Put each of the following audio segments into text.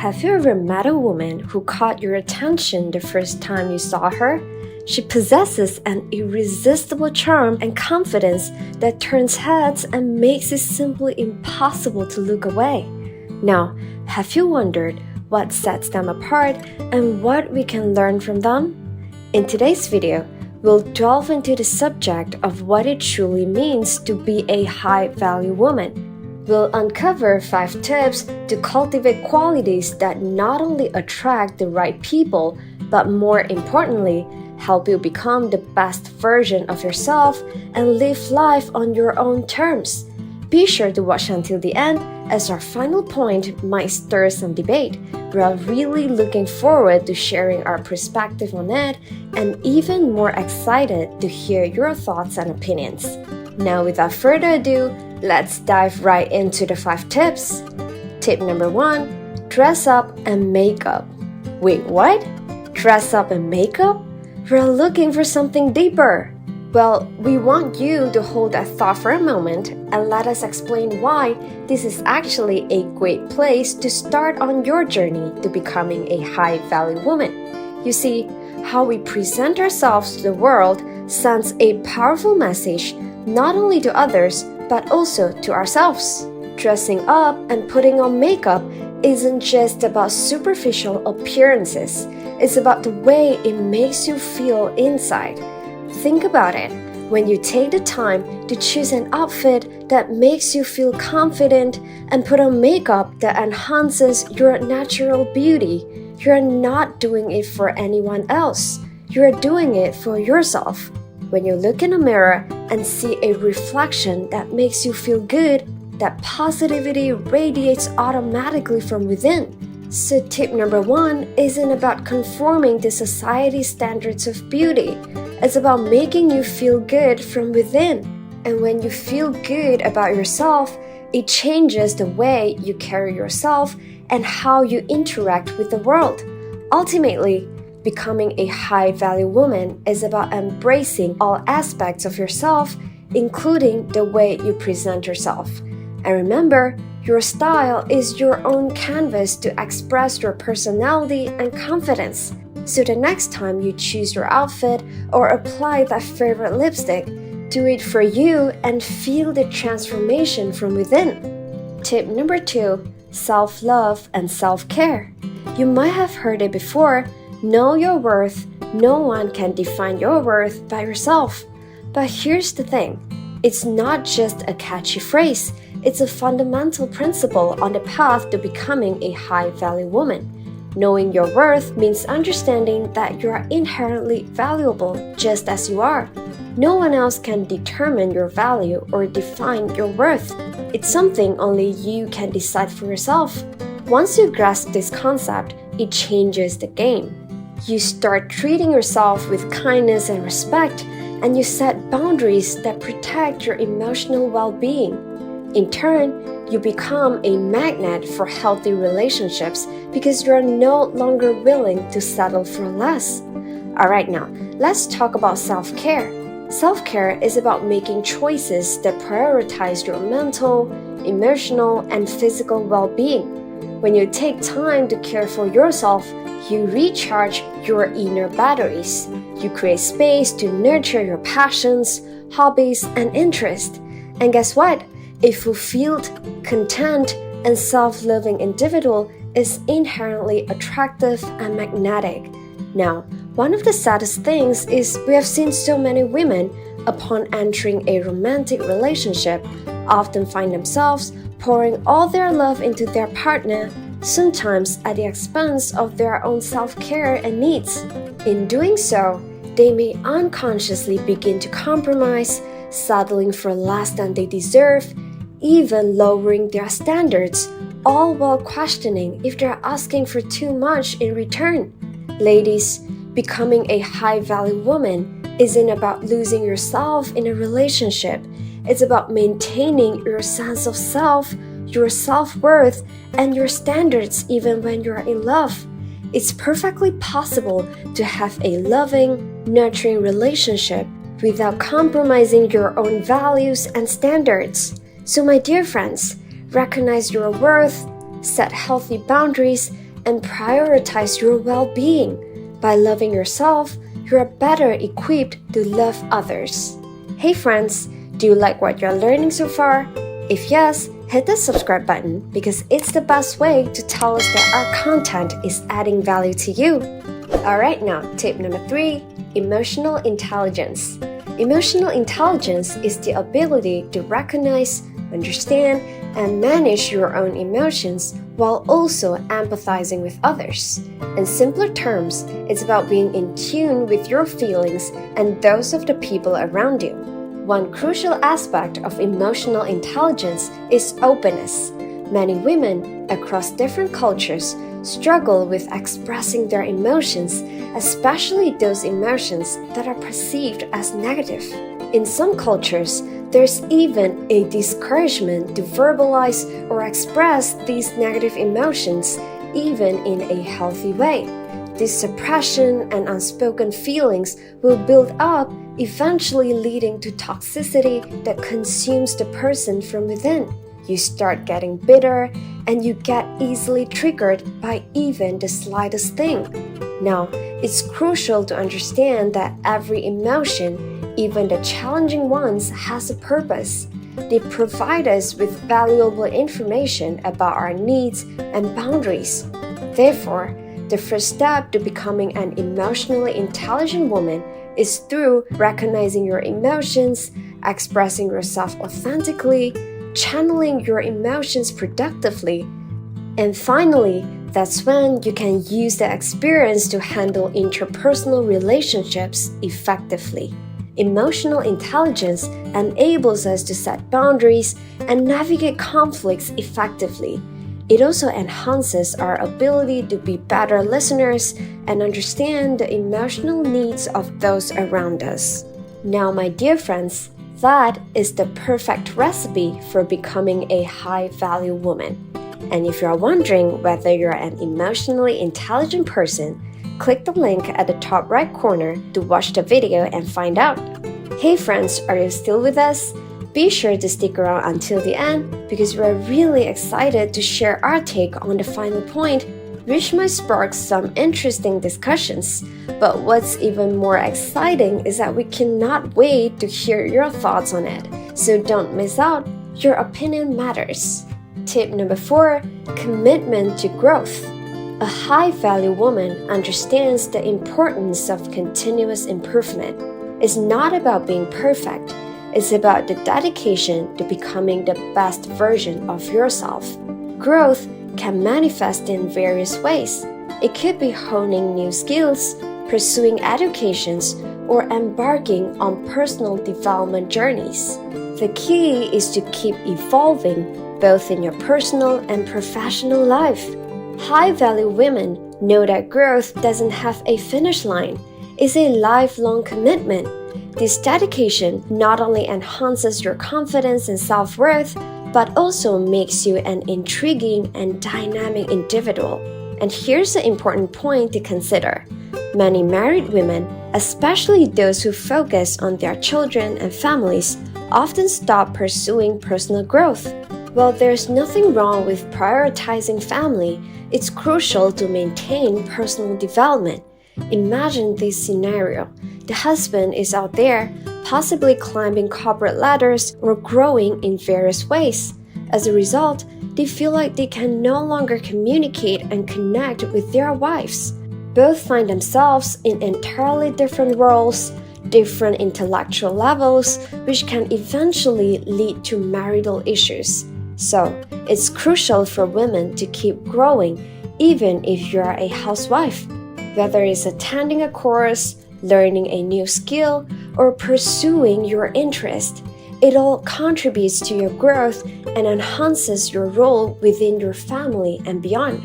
Have you ever met a woman who caught your attention the first time you saw her? She possesses an irresistible charm and confidence that turns heads and makes it simply impossible to look away. Now, have you wondered what sets them apart and what we can learn from them? In today's video, we'll delve into the subject of what it truly means to be a high-value woman. We'll uncover 5 tips to cultivate qualities that not only attract the right people, but more importantly, help you become the best version of yourself and live life on your own terms. Be sure to watch until the end, as our final point might stir some debate. We are really looking forward to sharing our perspective on it and even more excited to hear your thoughts and opinions. Now, without further ado, let's dive right into the 5 tips. Tip number 1, dress up and make up. Wait, what? Dress up and make up? We're looking for something deeper. Well, we want you to hold that thought for a moment and let us explain why this is actually a great place to start on your journey to becoming a high-value woman. You see, how we present ourselves to the world sends a powerful message not only to others, but also to ourselves. Dressing up and putting on makeup isn't just about superficial appearances. It's about the way it makes you feel inside. Think about it. When you take the time to choose an outfit that makes you feel confident and put on makeup that enhances your natural beauty, you're not doing it for anyone else. You're doing it for yourself. When you look in a mirror and see a reflection that makes you feel good, that positivity radiates automatically from within. So tip number 1 isn't about conforming to society's standards of beauty. It's about making you feel good from within. And when you feel good about yourself, it changes the way you carry yourself and how you interact with the world. Ultimately, becoming a high-value woman is about embracing all aspects of yourself, including the way you present yourself. And remember, your style is your own canvas to express your personality and confidence. So the next time you choose your outfit or apply that favorite lipstick, do it for you and feel the transformation from within. Tip number 2, self-love and self-care. You might have heard it before. Know your worth. No one can define your worth by yourself. But here's the thing. It's not just a catchy phrase. It's a fundamental principle on the path to becoming a high-value woman. Knowing your worth means understanding that you are inherently valuable just as you are. No one else can determine your value or define your worth. It's something only you can decide for yourself. Once you grasp this concept, it changes the game. You start treating yourself with kindness and respect, and you set boundaries that protect your emotional well-being. In turn, you become a magnet for healthy relationships because you are no longer willing to settle for less. Alright, now, let's talk about self-care. Self-care is about making choices that prioritize your mental, emotional, and physical well-being. When you take time to care for yourself, you recharge your inner batteries. You create space to nurture your passions, hobbies, and interests. And guess what? A fulfilled, content, and self-loving individual is inherently attractive and magnetic. Now, one of the saddest things is we have seen so many women, upon entering a romantic relationship, often find themselves pouring all their love into their partner, sometimes at the expense of their own self-care and needs. In doing so, they may unconsciously begin to compromise, settling for less than they deserve, even lowering their standards, all while questioning if they're asking for too much in return. Ladies, becoming a high-value woman isn't about losing yourself in a relationship. It's about maintaining your sense of self, your self-worth, and your standards even when you're in love. It's perfectly possible to have a loving, nurturing relationship without compromising your own values and standards. So my dear friends, recognize your worth, set healthy boundaries, and prioritize your well-being. By loving yourself, you are better equipped to love others. Hey friends, do you like what you're learning so far? If yes, hit the subscribe button because it's the best way to tell us that our content is adding value to you. Alright, now tip number 3, emotional intelligence. Emotional intelligence is the ability to recognize, understand, and manage your own emotions while also empathizing with others. In simpler terms, it's about being in tune with your feelings and those of the people around you. One crucial aspect of emotional intelligence is openness. Many women across different cultures struggle with expressing their emotions, especially those emotions that are perceived as negative. In some cultures, there's even a discouragement to verbalize or express these negative emotions, even in a healthy way. This suppression and unspoken feelings will build up, eventually leading to toxicity that consumes the person from within. You start getting bitter, and you get easily triggered by even the slightest thing. Now, it's crucial to understand that every emotion, even the challenging ones, has a purpose. They provide us with valuable information about our needs and boundaries. Therefore, the first step to becoming an emotionally intelligent woman is through recognizing your emotions, expressing yourself authentically, channeling your emotions productively, and finally, that's when you can use the experience to handle interpersonal relationships effectively. Emotional intelligence enables us to set boundaries and navigate conflicts effectively. It also enhances our ability to be better listeners and understand the emotional needs of those around us. Now, my dear friends, that is the perfect recipe for becoming a high-value woman. And if you're wondering whether you're an emotionally intelligent person, click the link at the top right corner to watch the video and find out. Hey friends, are you still with us? Be sure to stick around until the end because we're really excited to share our take on the final point, which might spark some interesting discussions. But what's even more exciting is that we cannot wait to hear your thoughts on it. So don't miss out. Your opinion matters. Tip number 4, commitment to growth. A high-value woman understands the importance of continuous improvement. It's not about being perfect. It's about the dedication to becoming the best version of yourself. Growth can manifest in various ways. It could be honing new skills, pursuing educations, or embarking on personal development journeys. The key is to keep evolving both in your personal and professional life. High-value women know that growth doesn't have a finish line. It's a lifelong commitment. This dedication not only enhances your confidence and self-worth, but also makes you an intriguing and dynamic individual. And here's the important point to consider. Many married women, especially those who focus on their children and families, often stop pursuing personal growth. While there's nothing wrong with prioritizing family, it's crucial to maintain personal development. Imagine this scenario. The husband is out there, possibly climbing corporate ladders or growing in various ways. As a result, they feel like they can no longer communicate and connect with their wives. Both find themselves in entirely different roles, different intellectual levels, which can eventually lead to marital issues. So, it's crucial for women to keep growing even if you're a housewife. Whether it's attending a course, learning a new skill, or pursuing your interest, it all contributes to your growth and enhances your role within your family and beyond.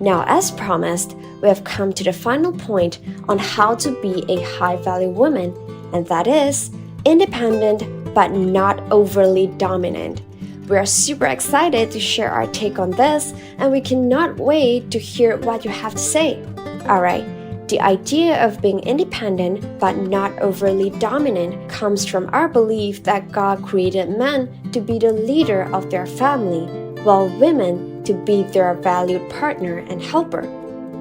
Now, as promised, we have come to the final point on how to be a high-value woman, and that is independent but not overly dominant. We are super excited to share our take on this, and we cannot wait to hear what you have to say. Alright, the idea of being independent but not overly dominant comes from our belief that God created men to be the leader of their family, while women to be their valued partner and helper.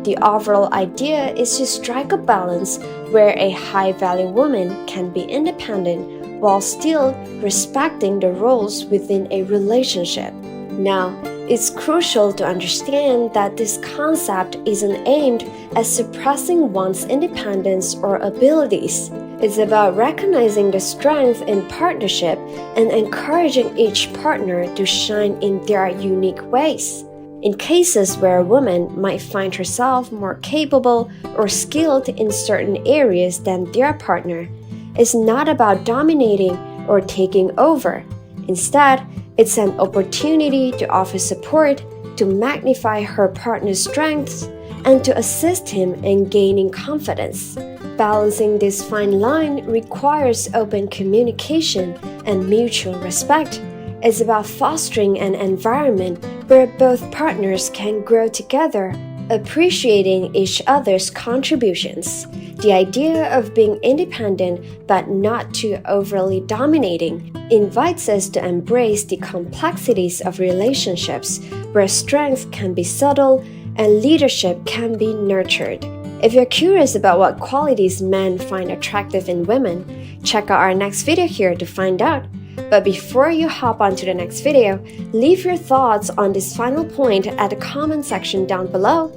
The overall idea is to strike a balance where a high-value woman can be independent while still respecting the roles within a relationship. Now, it's crucial to understand that this concept isn't aimed at suppressing one's independence or abilities. It's about recognizing the strength in partnership and encouraging each partner to shine in their unique ways. In cases where a woman might find herself more capable or skilled in certain areas than their partner, it's not about dominating or taking over. Instead, it's an opportunity to offer support, to magnify her partner's strengths, and to assist him in gaining confidence. Balancing this fine line requires open communication and mutual respect. It's about fostering an environment where both partners can grow together, appreciating each other's contributions. The idea of being independent but not too overly dominating invites us to embrace the complexities of relationships where strength can be subtle and leadership can be nurtured. If you're curious about what qualities men find attractive in women, check out our next video here to find out. But before you hop on to the next video, leave your thoughts on this final point at the comment section down below.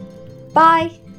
Bye!